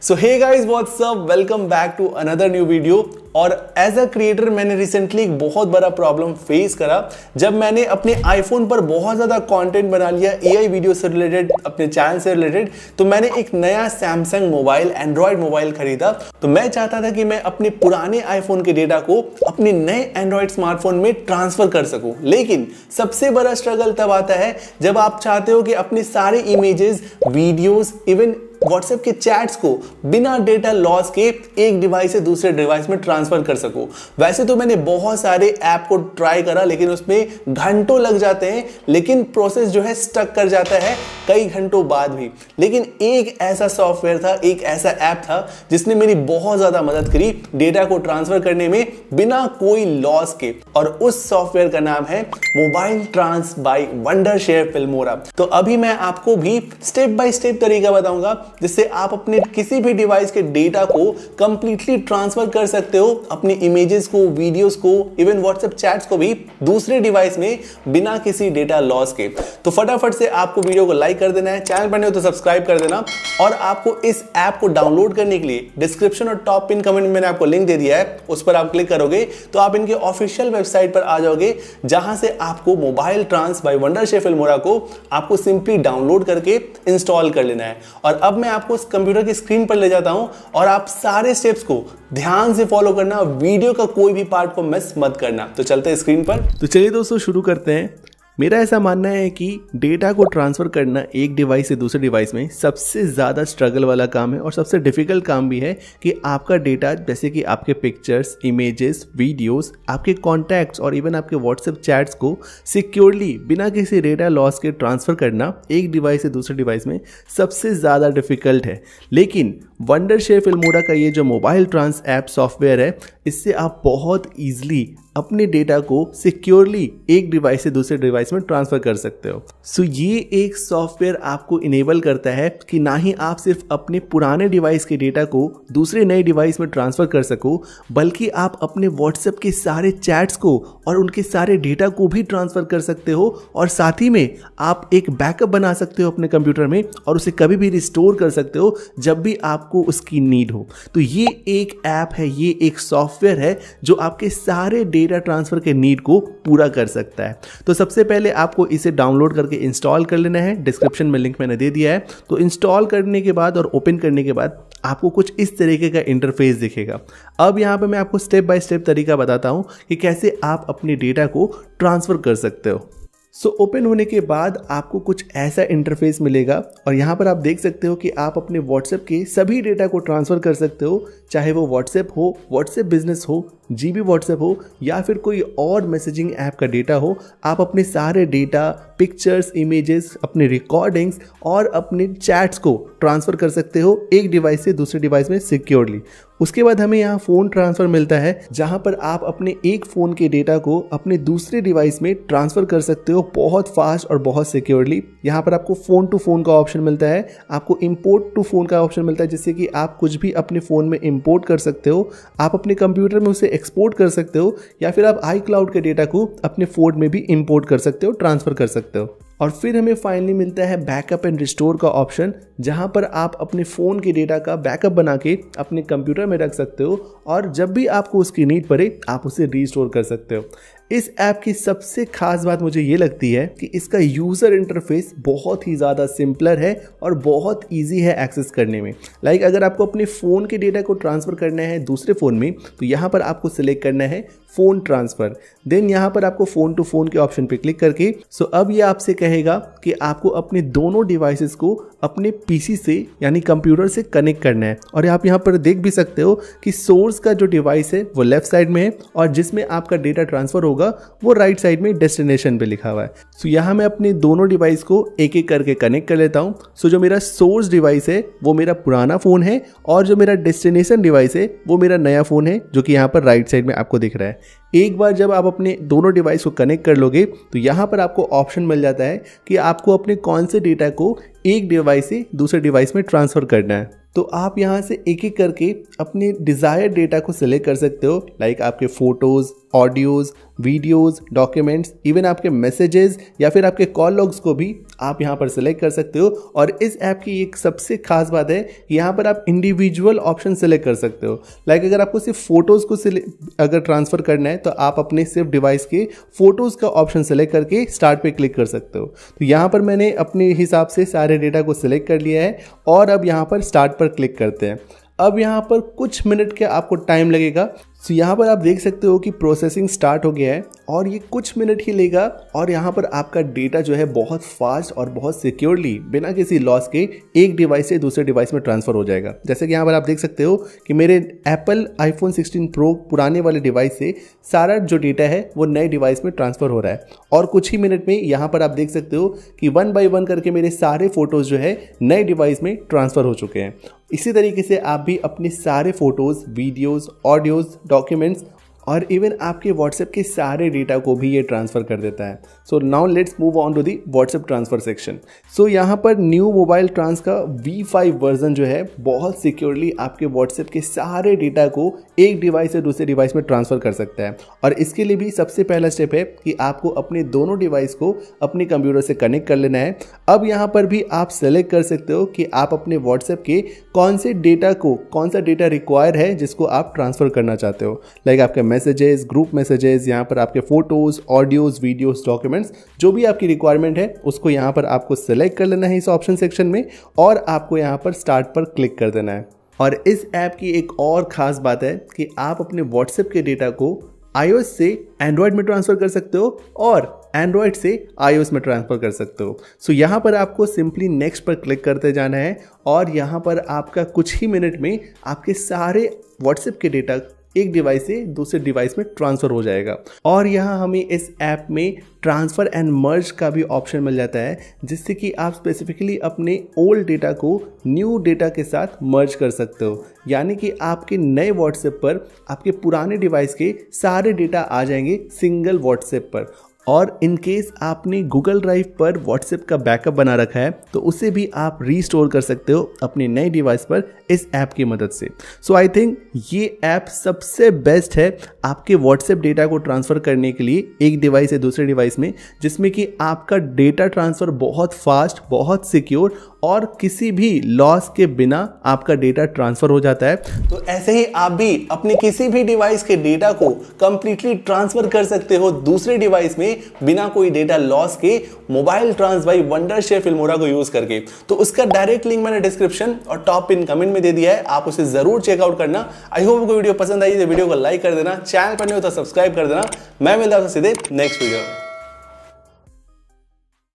So hey guys what's up, welcome back to another new video. और as a creator मैंने recently एक बहुत बड़ा प्रॉब्लम फेस करा जब मैंने अपने आईफोन पर बहुत ज़्यादा कंटेंट बना लिया एआई वीडियो से रिलेटेड, अपने चैनल से रिलेटेड। तो मैंने एक नया सैमसंग मोबाइल, एंड्रॉयड मोबाइल खरीदा। तो मैं चाहता था कि मैं अपने पुराने आईफोन के डेटा को अपने नए एंड्रॉयड स्मार्टफोन में ट्रांसफर कर सकूं। लेकिन सबसे बड़ा स्ट्रगल तब आता है जब आप चाहते हो कि अपने सारे इमेजेस, वीडियोस, इवन व्हाट्सएप के चैट्स को बिना डेटा लॉस के एक डिवाइस से दूसरे डिवाइस में ट्रांसफर कर सको। वैसे तो मैंने बहुत सारे ऐप को ट्राई करा, लेकिन उसमें घंटों लग जाते हैं, लेकिन प्रोसेस जो है स्टक कर जाता है कई घंटों बाद भी। लेकिन एक ऐसा सॉफ्टवेयर था, एक ऐसा ऐप था जिसने मेरी बहुत ज्यादा मदद करी डेटा को ट्रांसफर करने में बिना कोई लॉस के। और उस सॉफ्टवेयर का नाम है mobile trans by Wondershare Filmora. तो अभी मैं आपको भी स्टेप बाय स्टेप तरीका बताऊंगा जिससे आप अपने किसी भी डिवाइस के डेटा को कंप्लीटली ट्रांसफर कर सकते हो, अपने इमेजेस को, वीडियोस को, इवन व्हाट्सएप चैट्स को भी दूसरे डिवाइस में बिना किसी डेटा लॉस के। तो फटाफट से आपको वीडियो को लाइक कर देना है, चैनल पर नए हो तो सब्सक्राइब कर देना। और आपको इस ऐप को डाउनलोड करने के लिए डिस्क्रिप्शन और टॉप पिन कमेंट में मैंने आपको लिंक दे दिया है, उस पर आप क्लिक करोगे तो आप इनके ऑफिशियल वेबसाइट पर आ जाओगे, जहां से आपको mobile trans by Wondershare Filmora को आपको सिंपली डाउनलोड करके इंस्टॉल कर लेना है। और अब मैं आपको कंप्यूटर की स्क्रीन पर ले जाता हूं और आप सारे स्टेप्स को ध्यान से फॉलो करना, वीडियो का कोई भी पार्ट को मिस मत करना। तो चलते हैं स्क्रीन पर। तो चलिए दोस्तों शुरू करते हैं। मेरा ऐसा मानना है कि डेटा को ट्रांसफ़र करना एक डिवाइस से दूसरे डिवाइस में सबसे ज़्यादा स्ट्रगल वाला काम है और सबसे डिफ़िकल्ट काम भी है कि आपका डेटा, जैसे कि आपके पिक्चर्स, इमेजेस, वीडियोस, आपके कॉन्टैक्ट्स और इवन आपके व्हाट्सएप चैट्स को सिक्योरली बिना किसी डेटा लॉस के ट्रांसफ़र करना एक डिवाइस से दूसरे डिवाइस में सबसे ज़्यादा डिफ़िकल्ट है। लेकिन वंडरशेयर फिल्मोरा का ये जो मोबाइल ट्रांस ऐप सॉफ्टवेयर है, इससे आप बहुत ईजिली अपने डेटा को सिक्योरली एक डिवाइस से दूसरे डिवाइस में ट्रांसफ़र कर सकते हो। सो ये एक सॉफ्टवेयर आपको इनेबल करता है कि ना ही आप सिर्फ अपने पुराने डिवाइस के डेटा को दूसरे नए डिवाइस में ट्रांसफ़र कर सको, बल्कि आप अपने व्हाट्सएप के सारे चैट्स को और उनके सारे डेटा को भी ट्रांसफ़र कर सकते हो। और साथ ही में आप एक बैकअप बना सकते हो अपने कंप्यूटर में और उसे कभी भी रिस्टोर कर सकते हो जब भी आपको उसकी नीड हो। तो ये एक ऐप है, ये एक सॉफ्टवेयर है जो आपके सारे डेटा ट्रांसफर के नीड को पूरा कर सकता है। तो सबसे पहले आपको इसे डाउनलोड करके इंस्टॉल कर लेना है। डिस्क्रिप्शन में लिंक मैंने दे दिया है। तो इंस्टॉल करने के बाद और ओपन करने के बाद आपको कुछ इस तरीके का इंटरफेस दिखेगा। अब यहाँ पे मैं आपको स्टेप बाय स्टेप तरीका बताता हूँ कि कैसे आप अपने डेटा को ट्रांसफर कर सकते हो। सो ओपन होने के बाद आपको कुछ ऐसा इंटरफेस मिलेगा और यहाँ पर आप देख सकते हो कि आप अपने व्हाट्सएप के सभी डेटा को ट्रांसफ़र कर सकते हो, चाहे वो व्हाट्सएप हो, व्हाट्सएप बिजनेस हो, जीबी व्हाट्सएप हो या फिर कोई और मैसेजिंग ऐप का डेटा हो। आप अपने सारे डेटा, पिक्चर्स, इमेजेस, अपने रिकॉर्डिंग्स और अपने चैट्स को ट्रांसफ़र कर सकते हो एक डिवाइस से दूसरे डिवाइस में सिक्योरली। उसके बाद हमें यहाँ फ़ोन ट्रांसफ़र मिलता है, जहाँ पर आप अपने एक फ़ोन के डेटा को अपने दूसरे डिवाइस में ट्रांसफ़र कर सकते हो बहुत फास्ट और बहुत सिक्योरली। यहाँ पर आपको फ़ोन टू फ़ोन का ऑप्शन मिलता है, आपको इंपोर्ट टू फ़ोन का ऑप्शन मिलता है, जिससे कि आप कुछ भी अपने फ़ोन में इंपोर्ट कर सकते हो। आप अपने कंप्यूटर में उसे एक्सपोर्ट कर सकते हो या फिर आप iCloud के डेटा को अपने फ़ोन में भी इंपोर्ट कर सकते हो, ट्रांसफ़र कर सकते हो। और फिर हमें फाइनली मिलता है बैकअप एंड रिस्टोर का ऑप्शन, जहां पर आप अपने फ़ोन के डेटा का बैकअप बना के अपने कंप्यूटर में रख सकते हो और जब भी आपको उसकी नीड पड़े आप उसे रीस्टोर कर सकते हो। इस ऐप की सबसे खास बात मुझे ये लगती है कि इसका यूज़र इंटरफेस बहुत ही ज़्यादा सिंपलर है और बहुत इजी है एक्सेस करने में। लाइक अगर आपको अपने फ़ोन के डेटा को ट्रांसफ़र करना है दूसरे फ़ोन में, तो यहाँ पर आपको सिलेक्ट करना है फ़ोन ट्रांसफ़र। देन यहाँ पर आपको फ़ोन टू फ़ोन के ऑप्शन पे क्लिक करके अब ये आपसे कहेगा कि आपको अपने दोनों डिवाइसेस को अपने पीसी से यानी कंप्यूटर से कनेक्ट करना है। और आप यहाँ पर देख भी सकते हो कि सोर्स का जो डिवाइस है वो लेफ्ट साइड में है और जिसमें आपका डेटा ट्रांसफ़र होगा वो राइट साइड में डेस्टिनेशन पे लिखा हुआ है। सो यहाँ मैं अपने दोनों डिवाइस को एक एक करके कनेक्ट कर लेता हूँ। सो जो मेरा सोर्स डिवाइस है वो मेरा पुराना फ़ोन है और जो मेरा डेस्टिनेशन डिवाइस है वो मेरा नया फ़ोन है, जो कि यहाँ पर राइट साइड में आपको दिख रहा है। एक बार जब आप अपने दोनों डिवाइस को कनेक्ट कर लोगे तो यहाँ पर आपको ऑप्शन मिल जाता है कि आपको अपने कौन से डेटा को एक डिवाइस से दूसरे डिवाइस में ट्रांसफ़र करना है। तो आप यहाँ से एक एक करके अपने डिज़ायर्ड डेटा को सिलेक्ट कर सकते हो, लाइक आपके photos, audios, videos, documents, even आपके मैसेजेस या फिर आपके कॉल लॉग्स को भी आप यहाँ पर सिलेक्ट कर सकते हो। और इस ऐप की एक सबसे खास बात है कि यहाँ पर आप इंडिविजुअल ऑप्शन सेलेक्ट कर सकते हो। लाइक अगर आपको सिर्फ फोटोज़ को अगर ट्रांसफ़र करना है तो आप अपने सिर्फ डिवाइस के फोटोज़ का ऑप्शन सेलेक्ट करके स्टार्ट पे क्लिक कर सकते हो। तो यहाँ पर मैंने अपने हिसाब से सारे डेटा को सिलेक्ट कर लिया है और अब यहाँ पर स्टार्ट पर क्लिक करते हैं। अब यहाँ पर कुछ मिनट का आपको टाइम लगेगा। तो यहाँ पर आप देख सकते हो कि प्रोसेसिंग स्टार्ट हो गया है और ये कुछ मिनट ही लेगा और यहाँ पर आपका डेटा जो है बहुत फास्ट और बहुत सिक्योरली बिना किसी लॉस के एक डिवाइस से दूसरे डिवाइस में ट्रांसफ़र हो जाएगा। जैसे कि यहाँ पर आप देख सकते हो कि मेरे एप्पल आईफोन 16 प्रो पुराने वाले डिवाइस से सारा जो डेटा है वो नए डिवाइस में ट्रांसफ़र हो रहा है और कुछ ही मिनट में यहाँ पर आप देख सकते हो कि 1 बाय 1 करके मेरे सारे फोटोज़ जो है नए डिवाइस में ट्रांसफ़र हो चुके हैं। इसी तरीके से आप भी अपने सारे फोटोज़, वीडियोज़, ऑडियोज़, डॉक्यूमेंट्स और इवन आपके व्हाट्सएप के सारे डेटा को भी ये ट्रांसफ़र कर देता है। So now let's move on to the WhatsApp transfer section. So यहाँ पर न्यू मोबाइल ट्रांस का V5 वर्जन जो है बहुत सिक्योरली आपके व्हाट्सएप के सारे डेटा को एक डिवाइस से दूसरे डिवाइस में ट्रांसफ़र कर सकता है। और इसके लिए भी सबसे पहला स्टेप है कि आपको अपने दोनों डिवाइस को अपने कंप्यूटर से कनेक्ट कर लेना है। अब यहाँ पर भी आप सेलेक्ट कर सकते हो कि आप अपने व्हाट्सएप के कौन सा डेटा रिक्वायर है जिसको आप ट्रांसफ़र करना चाहते हो। लाइक आपके मैसेजेस, ग्रुप मैसेजेस, यहाँ पर आपके फोटोज़, ऑडियोज़, वीडियोज़, डॉक्यूमेंट्स, जो भी आपकी रिक्वायरमेंट है उसको यहाँ पर आपको सेलेक्ट कर लेना है इस ऑप्शन सेक्शन में और आपको यहाँ पर स्टार्ट पर क्लिक कर देना है। और इस ऐप की एक और ख़ास बात है कि आप अपने व्हाट्सएप के डेटा को iOS से एंड्रॉयड में ट्रांसफ़र कर सकते हो और एंड्रॉयड से iOS में ट्रांसफ़र कर सकते हो। सो यहाँ पर आपको सिंपली नेक्स्ट पर क्लिक करते जाना है और यहाँ पर आपका कुछ ही मिनट में आपके सारे व्हाट्सएप के डेटा एक डिवाइस से दूसरे डिवाइस में ट्रांसफ़र हो जाएगा। और यहाँ हमें इस ऐप में ट्रांसफ़र एंड मर्ज का भी ऑप्शन मिल जाता है जिससे कि आप स्पेसिफिकली अपने ओल्ड डेटा को न्यू डेटा के साथ मर्ज कर सकते हो। यानी कि आपके नए व्हाट्सएप पर आपके पुराने डिवाइस के सारे डेटा आ जाएंगे सिंगल व्हाट्सएप पर। और इन केस आपने गूगल ड्राइव पर व्हाट्सएप का बैकअप बना रखा है तो उसे भी आप रीस्टोर कर सकते हो अपने नए डिवाइस पर इस ऐप की मदद से। सो आई थिंक ये ऐप सबसे बेस्ट है आपके व्हाट्सएप डेटा को ट्रांसफ़र करने के लिए एक डिवाइस से दूसरे डिवाइस में, जिसमें कि आपका डेटा ट्रांसफ़र बहुत फास्ट, बहुत सिक्योर और किसी भी लॉस के बिना आपका डेटा ट्रांसफ़र हो जाता है। तो ऐसे ही आप भी अपने किसी भी डिवाइस के डेटा को कंप्लीटली ट्रांसफ़र कर सकते हो दूसरे डिवाइस में बिना कोई डेटा लॉस के, mobile trans by Wondershare Filmora को यूज करके। तो उसका डायरेक्ट लिंक मैंने डिस्क्रिप्शन और टॉप पिन कमेंट में दे दिया है, आप उसे जरूर चेकआउट करना। आई होप आपको वीडियो पसंद आई तो वीडियो को लाइक कर देना, चैनल पर नहीं हो तो सब्सक्राइब कर देना। मैं मिलता हूं सीधे नेक्स्ट वीडियो।